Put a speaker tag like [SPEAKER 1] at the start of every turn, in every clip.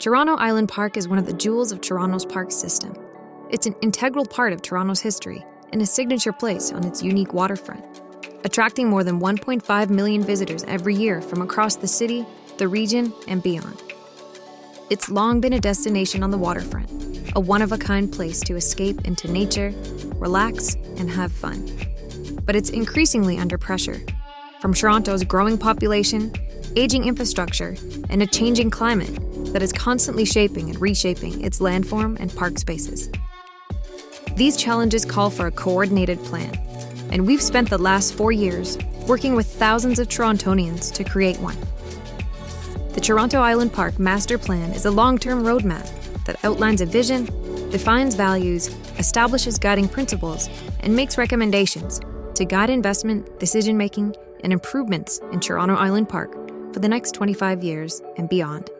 [SPEAKER 1] Toronto Island Park is one of the jewels of Toronto's park system. It's an integral part of Toronto's history and a signature place on its unique waterfront, attracting more than 1.5 million visitors every year from across the city, the region, and beyond. It's long been a destination on the waterfront, a one-of-a-kind place to escape into nature, relax, and have fun. But it's increasingly under pressure from Toronto's growing population, aging infrastructure, and a changing climate that is constantly shaping and reshaping its landform and park spaces. These challenges call for a coordinated plan, and we've spent the last 4 years working with thousands of Torontonians to create one. The Toronto Island Park Master Plan is a long-term roadmap that outlines a vision, defines values, establishes guiding principles, and makes recommendations to guide investment, decision-making, and improvements in Toronto Island Park for the next 25 years and beyond.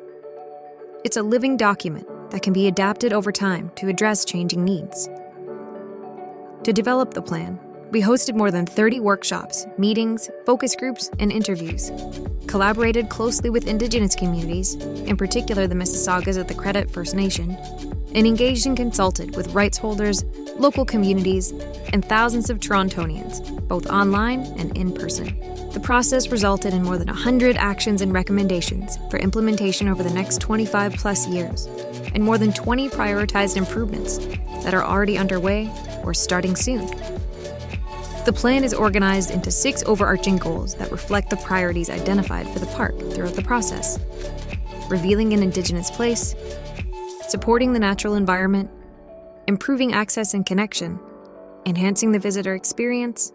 [SPEAKER 1] It's a living document that can be adapted over time to address changing needs. To develop the plan, we hosted more than 30 workshops, meetings, focus groups, and interviews, collaborated closely with Indigenous communities, in particular the Mississaugas of the Credit First Nation, and engaged and consulted with rights holders, local communities, and thousands of Torontonians, both online and in person. The process resulted in more than 100 actions and recommendations for implementation over the next 25 plus years, and more than 20 prioritized improvements that are already underway or starting soon. The plan is organized into 6 overarching goals that reflect the priorities identified for the park throughout the process: revealing an Indigenous place, supporting the natural environment, improving access and connection, enhancing the visitor experience,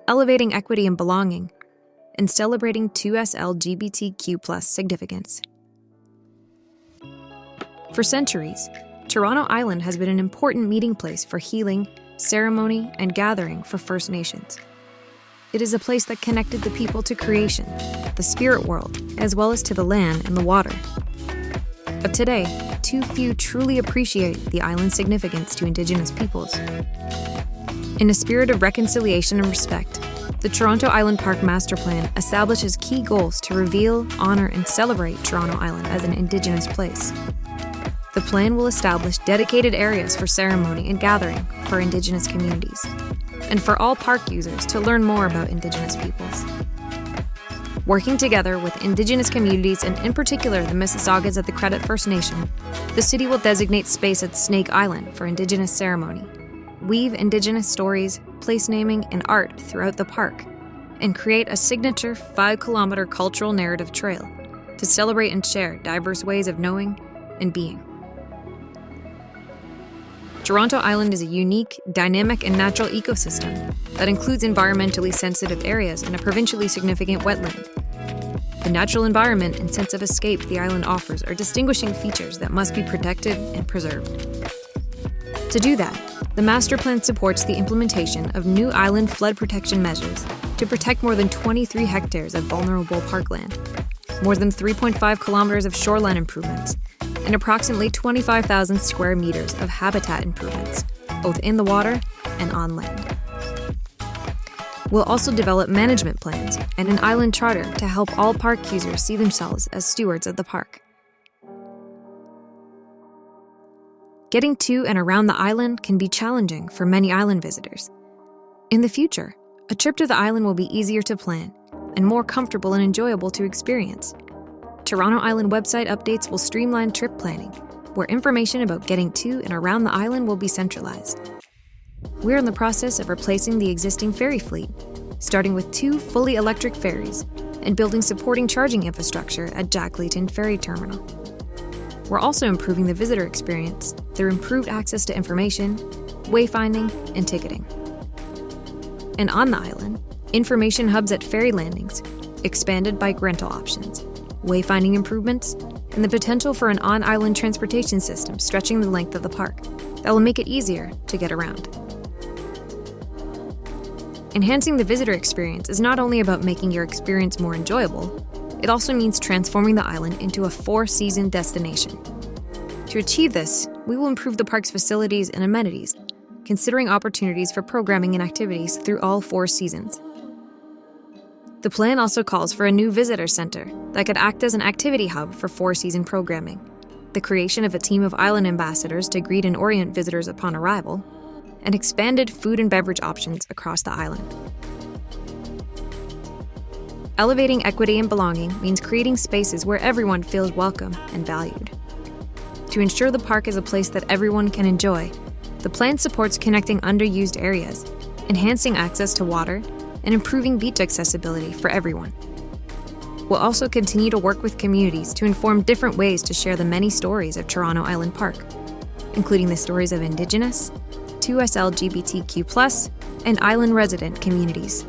[SPEAKER 1] elevating equity and belonging, and celebrating 2S LGBTQ+ significance. For centuries, Toronto Island has been an important meeting place for healing, ceremony, and gathering for First Nations. It is a place that connected the people to creation, the spirit world, as well as to the land and the water. But today, too few truly appreciate the island's significance to Indigenous peoples. In a spirit of reconciliation and respect, the Toronto Island Park Master Plan establishes key goals to reveal, honor, and celebrate Toronto Island as an Indigenous place. The plan will establish dedicated areas for ceremony and gathering for Indigenous communities, and for all park users to learn more about Indigenous peoples. Working together with Indigenous communities, and in particular the Mississaugas of the Credit First Nation, the city will designate space at Snake Island for Indigenous ceremony, weave Indigenous stories, place naming, and art throughout the park, and create a signature 5-kilometer cultural narrative trail to celebrate and share diverse ways of knowing and being. Toronto Island is a unique, dynamic, and natural ecosystem that includes environmentally sensitive areas and a provincially significant wetland. The natural environment and sense of escape the island offers are distinguishing features that must be protected and preserved. To do that, the Master Plan supports the implementation of new island flood protection measures to protect more than 23 hectares of vulnerable parkland, more than 3.5 kilometers of shoreline improvements, and approximately 25,000 square meters of habitat improvements, both in the water and on land. We'll also develop management plans and an island charter to help all park users see themselves as stewards of the park. Getting to and around the island can be challenging for many island visitors. In the future, a trip to the island will be easier to plan and more comfortable and enjoyable to experience. Toronto Island website updates will streamline trip planning, where information about getting to and around the island will be centralized. We're in the process of replacing the existing ferry fleet, starting with 2 fully electric ferries and building supporting charging infrastructure at Jack Layton Ferry Terminal. We're also improving the visitor experience through improved access to information, wayfinding, and ticketing. And on the island, information hubs at ferry landings, expanded bike rental options, wayfinding improvements, and the potential for an on-island transportation system stretching the length of the park that will make it easier to get around. Enhancing the visitor experience is not only about making your experience more enjoyable, it also means transforming the island into a 4-season destination. To achieve this, we will improve the park's facilities and amenities, considering opportunities for programming and activities through all 4 seasons. The plan also calls for a new visitor center that could act as an activity hub for 4-season programming, the creation of a team of island ambassadors to greet and orient visitors upon arrival, and expanded food and beverage options across the island. Elevating equity and belonging means creating spaces where everyone feels welcome and valued. To ensure the park is a place that everyone can enjoy, the plan supports connecting underused areas, enhancing access to water, and improving beach accessibility for everyone. We'll also continue to work with communities to inform different ways to share the many stories of Toronto Island Park, including the stories of Indigenous, 2S LGBTQ+, and island resident communities.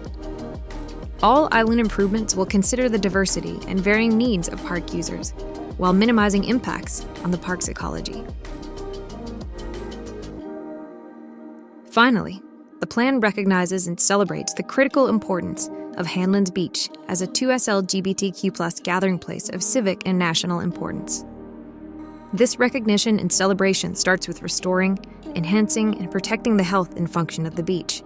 [SPEAKER 1] All island improvements will consider the diversity and varying needs of park users, while minimizing impacts on the park's ecology. Finally, the plan recognizes and celebrates the critical importance of Hanlan's Beach as a 2S LGBTQ+ gathering place of civic and national importance. This recognition and celebration starts with restoring, enhancing, and protecting the health and function of the beach,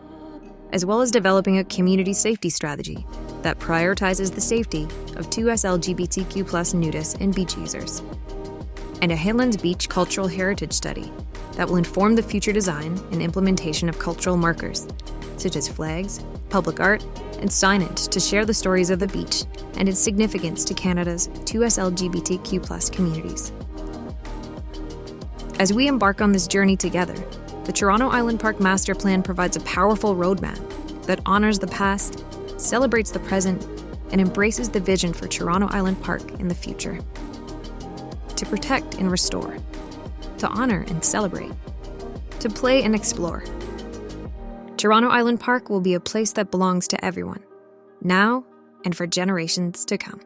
[SPEAKER 1] as well as developing a community safety strategy that prioritizes the safety of 2S LGBTQ+ nudists and beach users, and a Hanlan's Beach cultural heritage study that will inform the future design and implementation of cultural markers, such as flags, public art, and signage to share the stories of the beach and its significance to Canada's 2S LGBTQ+ communities. As we embark on this journey together, the Toronto Island Park Master Plan provides a powerful roadmap that honors the past, celebrates the present, and embraces the vision for Toronto Island Park in the future. To protect and restore, to honor and celebrate, to play and explore. Toronto Island Park will be a place that belongs to everyone, now and for generations to come.